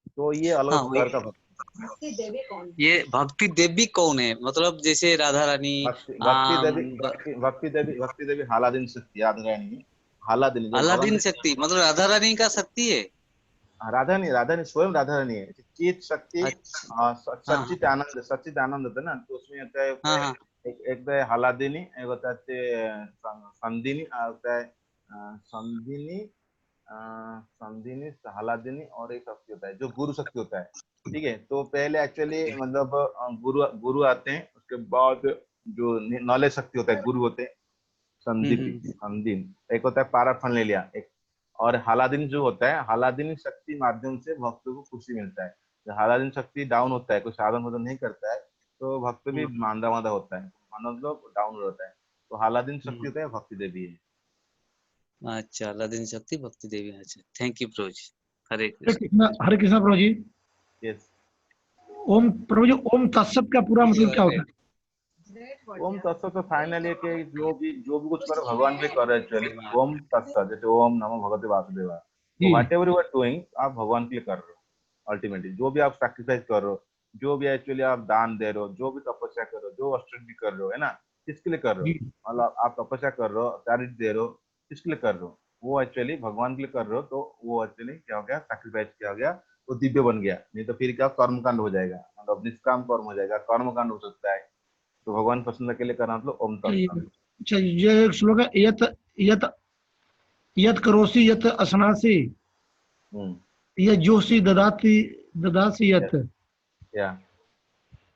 तो ये अलग हाँ, प्रकार का भक्ति। भक्ति देवी कौन? ये भक्ति देवी कौन है? मतलब जैसे राधा रानी, भक्ति देवी हालादीन शक्ति, याद रानी हालादीन, जो अलादीन शक्ति, मतलब राधा रानी का शक्ति है। राधा नहीं स्वयं राधा रानी है। चित शक्ति, हाँ, सच्चित आनंद होता है ना, तो उसमें होता है हाँ, एक तो है हालादिनी, एक होता है संदिनी, होता है संदिनी, हालादिनी, और एक शक्ति होता है जो गुरु शक्ति होता है, ठीक है। तो पहले एक्चुअली मतलब गुरु आते हैं, उसके बाद जो नॉलेज शक्ति होता है गुरु होते हैं संदीन, एक होता है पाराफन ले लिया एक, और हालादिन जो होता है, हालादिन शक्ति माध्यम से भक्त को खुशी मिलता है। जब हालादिन शक्ति डाउन होता है, कोई साधन वाधन नहीं करता है, तो भक्त भी मांदा होता है, मतलब डाउन होता है। तो हालादिन शक्ति होता है भक्ति देवी है। अच्छा, अलादीन शक्ति भक्ति देवी। अच्छा, थैंक यू प्रभु जी। हरे हरे कृष्ण। कृष्णा, हरे कृष्णा प्रभु जी। यस। ओम प्रभु जी, ओम तत्सत का पूरा मतलब क्या होता है? ओम तत्सत तो फाइनली के जो भी कुछ करो भगवान भी कर रहे हैं एक्चुअली। ओम तत्सत, जैसे ओम नमो भगवते वासुदेवा, तो ji whatever you are doing आप भगवान के लिए कर रहे हो। अल्टीमेटली जो भी आप सैक्रिफाइस कर रहे हो, जो भी एक्चुअली आप दान दे रहे हो, जो भी तपस्या कर रहे हो, जो अस्ट्रेट कर रहे हो, है ना, किसके लिए कर रहे जी हो? मतलब आप तपस्या कर रहे हो, चैरिटी दे रहे हो, किसके लिए कर रहे हो? वो एक्चुअली भगवान के लिए कर रहे हो, तो वो एक्चुअली क्या हो गया, सैक्रिफाइस किया गया, तो दिव्य बन गया। नहीं तो फिर क्या कर्मकांड हो जाएगा, मतलब निष्काम कर्म हो जाएगा, कर्मकांड हो सकता है। तो भगवान प्रसन्न के लिए करना, मतलब ओम तत्सत। अच्छा, ये एक श्लोक है, यत यत यत करोसि यत असनासि यत जोषि ददाति ददासि यत या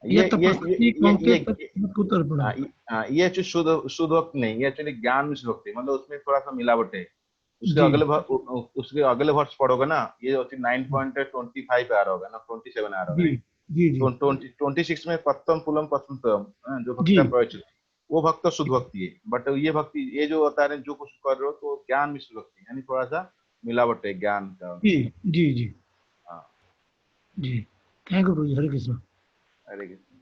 यत तपस्वी कौन्ते तत् कुतर्पणम्। ये एक्चुअली शुद्ध भक्त नहीं, ये एक्चुअली ज्ञान मिश्र भक्ति, मतलब उसमें थोड़ा सा मिलावट है। जी उसके अगले वर्ष पढ़ोगे ना, ये 9.25 आ रहा होगा ना, 27 आ रहा जी होगा। जी जी 26 में पत्तम पुलम पत्तम, जो जी भक्त प्रवचन, वो भक्त शुद्ध भक्ति है। बट ये भक्ति, ये जो होता है जो कुछ कर रहे हो, तो ज्ञान मिश्र भक्ति, यानी थोड़ा सा मिलावट है ज्ञान का। जी जी जी हाँ, जी। थैंक यू प्रभु जी, हरे कृष्णा। हरे कृष्ण।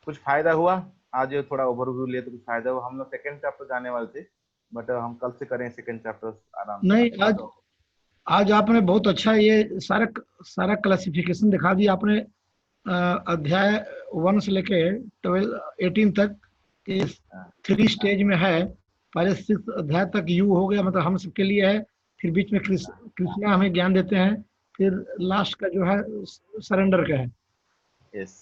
कुछ फायदा हुआ आज? थोड़ा ओवरव्यू लिए तो कुछ फायदा हुआ। हम लोग सेकंड चैप्टर जाने वाले थे, बट हम कल से करें सेकंड चैप्टर आराम से। नहीं, अच्छा, तो आज आपने बहुत अच्छा ये सारा क्लासिफिकेशन दिखा दिया आपने। अध्याय 1 से लेके 18 तक ये 3 स्टेज में है। पहले 6 अध्याय तक यू हो गया, मतलब हम सबके लिए है। फिर बीच में कृष्णा हमें ज्ञान देते हैं। फिर लास्ट का जो है सरेंडर का है। यस।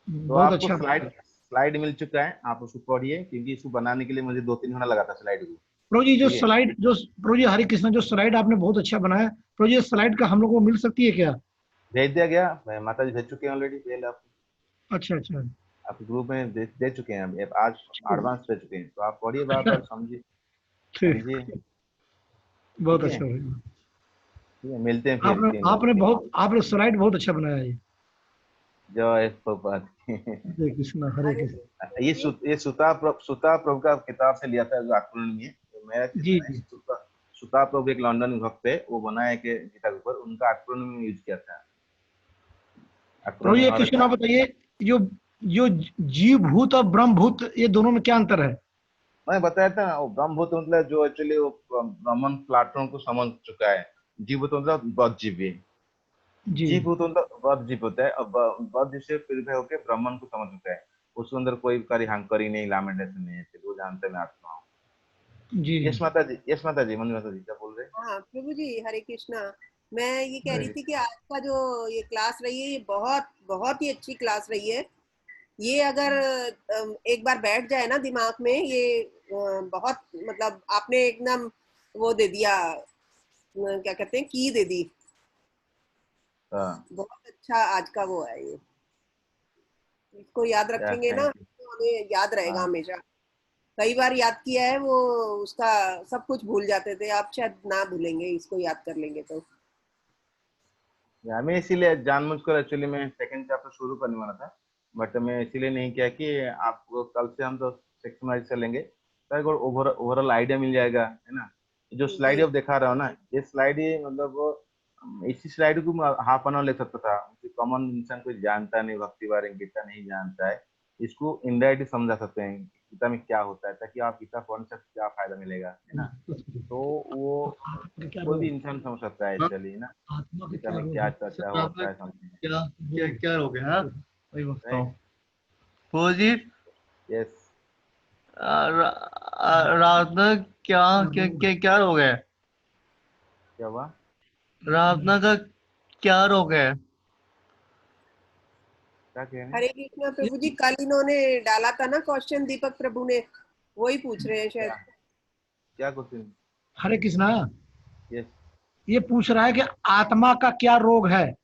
तो बहुत आपको अच्छा। स्लाइड मिल चुका है, आप उसको पढ़िए, क्योंकि इसको बनाने के लिए मुझे 2-3 घंटा लगा था स्लाइड को। प्रभु जी जो ठीक है? स्लाइड जो प्रभु जी हरे कृष्णा, जो स्लाइड आपने बहुत अच्छा बनाया, प्रभु जी स्लाइड का हम लोग को मिल सकती है क्या? भेज दिया गया, माता जी भेज चुके हैं ऑलरेडी, मेल आपको, अच्छा अच्छा आप ग्रुप में दे चुके हैं, अब आज एडवांस दे चुके हैं, तो आप पढ़िए, बार बार समझिए। ठीक, बहुत ठीक है, अच्छा भाई। ठीक है, मिलते हैं फिर 3 बजे। आपने स्लाइड बहुत अच्छा बनाया है। जय प्रभुपाद। हरे कृष्णा हरे कृष्णा। ये सुता प्रभु का किताब से लिया था, जो एक्रोनिमी है, तो मेरा चीज जी मैंने जी सुता प्रभु एक लंदन में भक्त है, वो बनाया के गीता के ऊपर, उनका एक्रोनिमी यूज किया था। प्रभु जी एक्रोनिमी एक क्वेश्चन आप बताइए, जो जो जीव भूत और ब्रह्म भूत, ये दोनों में क्या अंतर है? मैं बताया था ना, वो ब्रह्मभूत मतलब जो एक्चुअली वो ब्राह्मण प्लेटफॉर्म को समझ चुका है। जीवभूत मतलब बद्ध जीव है। जी जीवभूत मतलब बद्ध जीव होता है, और बद्ध जीव से प्यूरिफाई होकर ब्राह्मण को समझ चुका है। उसके अंदर कोई हंकरी नहीं, लामेंटेशन नहीं है, फिर वो जानते हैं मैं आत्मा हूँ। जी यस माता जी, यस माता जी, मनु माता जी क्या बोल रहे हैं? हाँ प्रभु जी, हरे कृष्णा। मैं ये कह रही हरे थी कि आज का जो ये क्लास रही है, ये बहुत बहुत ही अच्छी क्लास रही है। ये अगर एक बार बैठ जाए ना दिमाग में, ये बहुत, मतलब आपने एकदम वो दे दिया, क्या कहते हैं, की दे दी। हाँ, बहुत अच्छा आज का वो है ये। इसको याद या रखेंगे ना थैंक यू। तो हमें याद रहेगा हाँ, हमेशा। कई बार याद किया है वो, उसका सब कुछ भूल जाते थे। आप शायद ना भूलेंगे, इसको याद कर लेंगे तो। या मैं इसीलिए जानबूझकर एक्चुअली मैं सेकंड चैप्टर शुरू करने वाला था, बट मैं इसीलिए नहीं किया कि आपको कल से हम तो सेक्शन वाइज चलेंगे, तो ओवरऑल आइडिया मिल जाएगा, है ना। जो स्लाइड जी अब दिखा रहा हो ना, ये स्लाइड ही मतलब इसी स्लाइड को हाफ एन आवर ले सकता था। कॉमन इंसान कोई जानता नहीं, भक्ति बारे में गीता नहीं जानता है, इसको इनडायरेक्टली समझा सकते हैं गीता में क्या होता है, ताकि आप गीता पढ़ने से क्या फायदा मिलेगा, है ना। तो वो क्या कोई भी रोग, इंसान समझ सकता है एक्चुअली, ना आत्मा का गीता क्या में रोग क्या है? चर्चा आपने होता है समथिंग। क्या क्या क्या हो गया? हाँ, वही पूछता राइट। हूँ। फौजी, यस। रात में क्या क्या क्या क्या रोग है? क्या हुआ? राधना का क्या रोग है? क्या कह रहे हैं? हरे कृष्णा प्रभु जी, कल इन्होंने डाला था ना क्वेश्चन, दीपक प्रभु ने, वही पूछ रहे हैं शायद। क्या क्या क्वेश्चन? हरे कृष्णा, यस। ये पूछ रहा है कि आत्मा का क्या रोग है?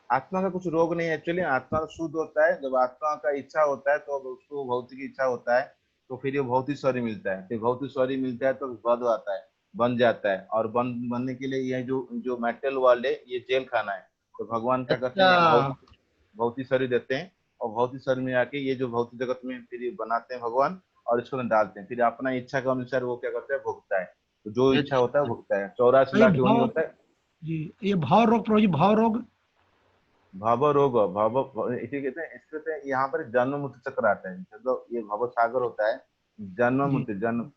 आत्मा का कुछ रोग नहीं है एक्चुअली, आत्मा शुद्ध होता है। जब आत्मा का इच्छा होता है तो उसको भौतिक इच्छा होता है, तो फिर ये भौतिक शरीर मिलता है। फिर भौतिक शरीर मिलता है तो बद आता है, बन जाता है। और बनने के लिए ये जो जो मेटल वर्ल्ड है, ये जेल खाना है। तो भगवान क्या करते अच्छा। हैं, भौतिक शरीर देते हैं, और भौतिक शरीर में आके ये जो भौतिक जगत में फिर ये बनाते हैं भगवान, और इसको डालते हैं। फिर अपना इच्छा के अनुसार वो क्या करता है, भोगता है। तो जो ये इच्छा होता है वो भोगता है। 84 ये लाख योनि भाव होता है। जी, ये भाव रोग प्रभु जी, भाव रोग। भव रोग, इसी कहते हैं, इसके कहते हैं यहाँ पर जन्म मृत्यु चक्र आता है। मतलब ये भव सागर होता है, जन्म जी मृत्यु, जन्म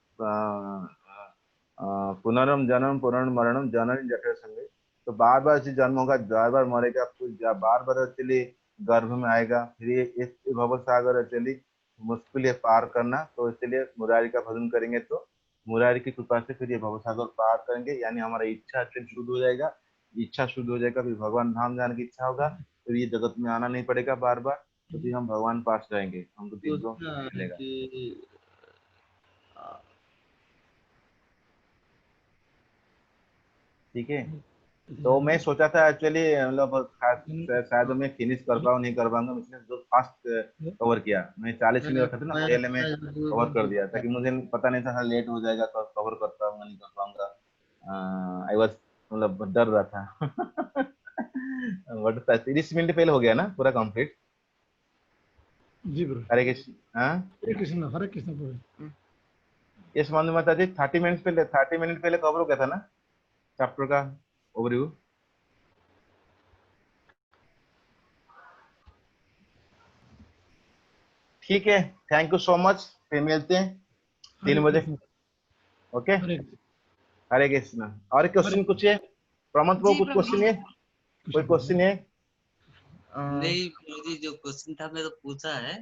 पुनरम जन्म पुनर् मरणम जनन जठर संगे। तो बार बार इसे जन्म होगा, बार बार मरेगा, फिर बार बार चलिए गर्भ में आएगा। फिर ये इस भव सागर चलिए मुश्किल है पार करना। तो इसलिए मुरारी का भजन करेंगे तो मुरारी की कृपा से फिर ये भव सागर पार करेंगे, यानी हमारा इच्छा फिर शुद्ध हो जाएगा। इच्छा शुद्ध हो जाएगा, फिर भगवान धाम जाने की इच्छा होगा, फिर ये जगत में आना नहीं पड़ेगा बार बार। तो फिर हम भगवान पास रहेंगे, हमको दिव्य पूछना है मिलेगा। कि ठीक है। तो मैं सोचा था एक्चुअली, मतलब शायद मैं फिनिश कर पाऊँ नहीं कर पाऊंगा, इसलिए जो फास्ट कवर किया। मैं 40 मिनट रखा था ना पहले, मैं कवर कर दिया, ताकि मुझे पता नहीं था लेट हो जाएगा तो कवर कर पाऊंगा नहीं कर पाऊंगा। आई वाज, मतलब डर रहा था। बट 30 मिनट पहले हो गया ना पूरा कंप्लीट। जी प्रभु। हरे कृष्ण। हाँ, हरे कृष्णा, हरे कृष्णा प्रभु। यस मालूम माता जी, 30 मिनट पहले कवर हो गया था ना चैप्टर का ओवरव्यू। ठीक है, थैंक यू सो मच, फिर मिलते हैं हरे 3 बजे। कृष्णा, ओके। हरे हरे कृष्ण। और हरे क्वेश्चन कुछ है? प्रमोद को जी कुछ प्रभु क्वेश्चन जी। है? कोई क्वेश्चन है? नहीं प्रभु जी, जो क्वेश्चन था मैं तो पूछा है।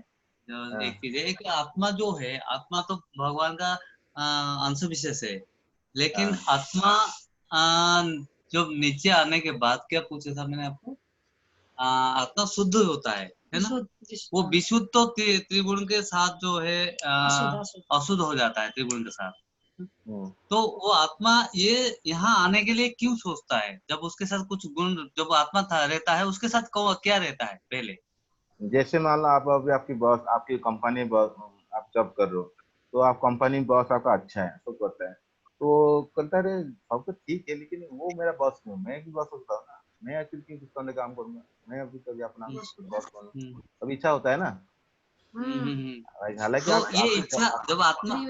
हाँ, एक चीज है कि आत्मा जो है, आत्मा तो भगवान का अंश विशेष है। लेकिन हाँ, आत्मा जो नीचे आने के बाद क्या पूछा था मैंने आपको, आत्मा शुद्ध होता है ना। वो विशुद्ध तो त्रिगुण के साथ जो है अशुद्ध हो जाता है त्रिगुण के साथ। हम्म। तो वो आत्मा ये यहाँ आने के लिए क्यों सोचता है, जब उसके साथ कुछ गुण, जब आत्मा था रहता है उसके साथ क्या रहता है पहले। जैसे मान लो आप अभी आपकी बॉस, आपकी कंपनी बॉस, आप जॉब कर रहे हो, तो आप कंपनी बॉस आपका अच्छा है, सब करता है, तो कहता है सब तो ठीक है, लेकिन वो मेरा बॉस क्यों, मैं भी बॉस होता हूँ ना, मैं एक्चुअली क्यों किस तरह काम करूंगा, मैं अभी कभी अपना बॉस बनूँ। हम्म अभी इच्छा होता है ना। हम्म। हालांकि तो आप ये आपके इच्छा जब आत्मा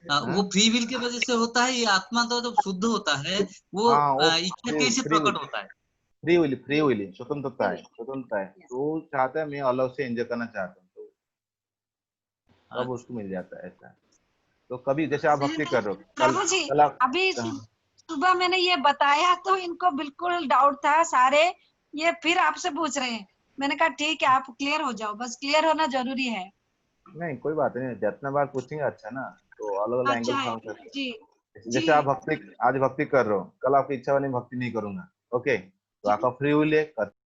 वो हाँ, फ्री विल की वजह से होता है, ये आत्मा तो जब शुद्ध होता है वो हाँ, वो इच्छा फ्री कैसे फ्री प्रकट होता है। फ्री विली स्वतंत्रता है, स्वतंत्रता है। तो वो चाहता है, मैं अलग से एंजॉय करना चाहता हूँ, तो तब उसको अच्छा। मिल जाता है ऐसा। तो कभी जैसे आप भक्ति कर रहे हो, कल प्रभु जी, कल आप अभी सुबह मैंने ये बताया तो इनको बिल्कुल डाउट था सारे, ये फिर आपसे पूछ रहे हैं। मैंने कहा ठीक है, आप क्लियर हो जाओ, बस क्लियर होना जरूरी है। नहीं, कोई बात नहीं, जितना बार पूछेंगे अच्छा ना, तो अलग अलग एंगल अच्छा से है समझ सकते जी। हैं। जी जैसे आप भक्ति आज भक्ति कर रहे हो, कल आपकी इच्छा वाली भक्ति नहीं करूंगा, ओके, तो जी। आपका फ्री विल है,